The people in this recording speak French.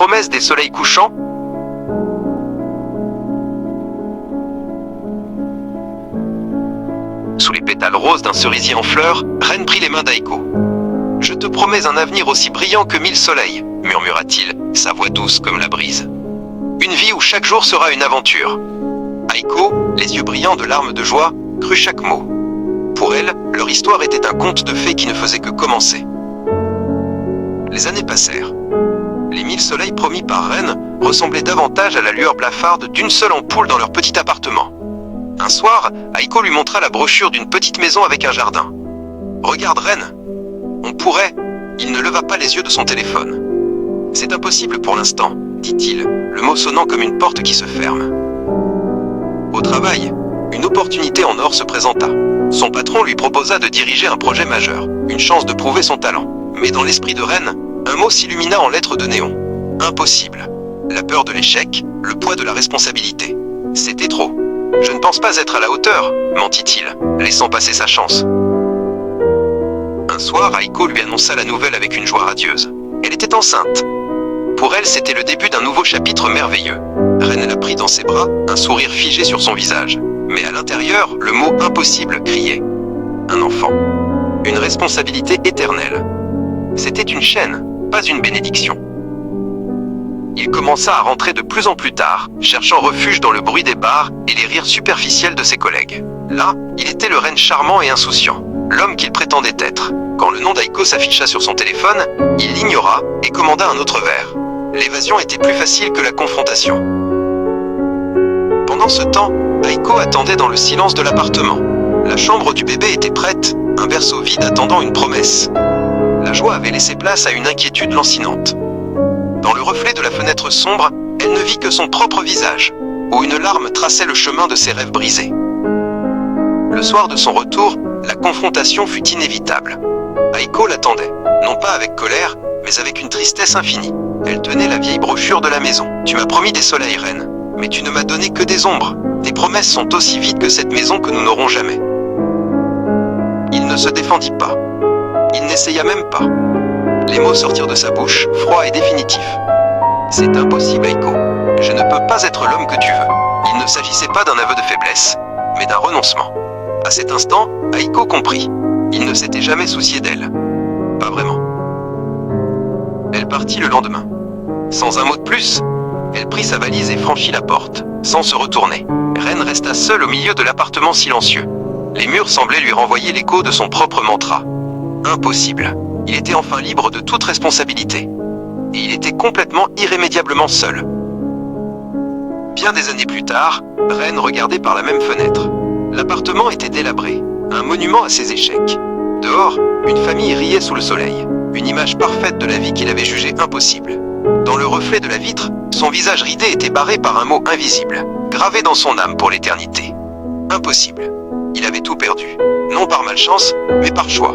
promesse des soleils couchants? Sous les pétales roses d'un cerisier en fleurs, Ren prit les mains d'Aiko. « Je te promets un avenir aussi brillant que 1000 soleils, » murmura-t-il, sa voix douce comme la brise. « Une vie où chaque jour sera une aventure. » Aiko, les yeux brillants de larmes de joie, crut chaque mot. Pour elle, leur histoire était un conte de fées qui ne faisait que commencer. Les années passèrent. Les 1000 soleils promis par Ren ressemblaient davantage à la lueur blafarde d'une seule ampoule dans leur petit appartement. Un soir, Aiko lui montra la brochure d'une petite maison avec un jardin. « Regarde Ren, on pourrait... » Il ne leva pas les yeux de son téléphone. « C'est impossible pour l'instant, » dit-il, le mot sonnant comme une porte qui se ferme. Au travail, une opportunité en or se présenta. Son patron lui proposa de diriger un projet majeur, une chance de prouver son talent. Mais dans l'esprit de Ren, un mot s'illumina en lettres de néon. Impossible. La peur de l'échec, le poids de la responsabilité. C'était trop. Je ne pense pas être à la hauteur, mentit-il, laissant passer sa chance. Un soir, Aiko lui annonça la nouvelle avec une joie radieuse. Elle était enceinte. Pour elle, c'était le début d'un nouveau chapitre merveilleux. Ren la prit dans ses bras, un sourire figé sur son visage. Mais à l'intérieur, le mot impossible criait. Un enfant. Une responsabilité éternelle. C'était une chaîne, pas une bénédiction. Il commença à rentrer de plus en plus tard, cherchant refuge dans le bruit des bars et les rires superficiels de ses collègues. Là, il était le Ren charmant et insouciant, l'homme qu'il prétendait être. Quand le nom d'Aiko s'afficha sur son téléphone, il l'ignora et commanda un autre verre. L'évasion était plus facile que la confrontation. Pendant ce temps, Aiko attendait dans le silence de l'appartement. La chambre du bébé était prête, un berceau vide attendant une promesse. La joie avait laissé place à une inquiétude lancinante. Dans le reflet de la fenêtre sombre, elle ne vit que son propre visage, où une larme traçait le chemin de ses rêves brisés. Le soir de son retour, la confrontation fut inévitable. Aiko l'attendait, non pas avec colère, mais avec une tristesse infinie. Elle tenait la vieille brochure de la maison. « Tu m'as promis des soleils, Ren, mais tu ne m'as donné que des ombres. Tes promesses sont aussi vides que cette maison que nous n'aurons jamais. » Il ne se défendit pas. Il n'essaya même pas. Les mots sortirent de sa bouche, froids et définitifs. « C'est impossible, Aiko. Je ne peux pas être l'homme que tu veux. » Il ne s'agissait pas d'un aveu de faiblesse, mais d'un renoncement. À cet instant, Aiko comprit. Il ne s'était jamais soucié d'elle. Pas vraiment. Elle partit le lendemain. Sans un mot de plus, elle prit sa valise et franchit la porte, sans se retourner. Ren resta seule au milieu de l'appartement silencieux. Les murs semblaient lui renvoyer l'écho de son propre mantra. Impossible. Il était enfin libre de toute responsabilité. Et il était complètement irrémédiablement seul. Bien des années plus tard, Ren regardait par la même fenêtre. L'appartement était délabré, un monument à ses échecs. Dehors, une famille riait sous le soleil, une image parfaite de la vie qu'il avait jugée impossible. Dans le reflet de la vitre, son visage ridé était barré par un mot invisible, gravé dans son âme pour l'éternité. Impossible. Il avait tout perdu. Non par malchance, mais par choix.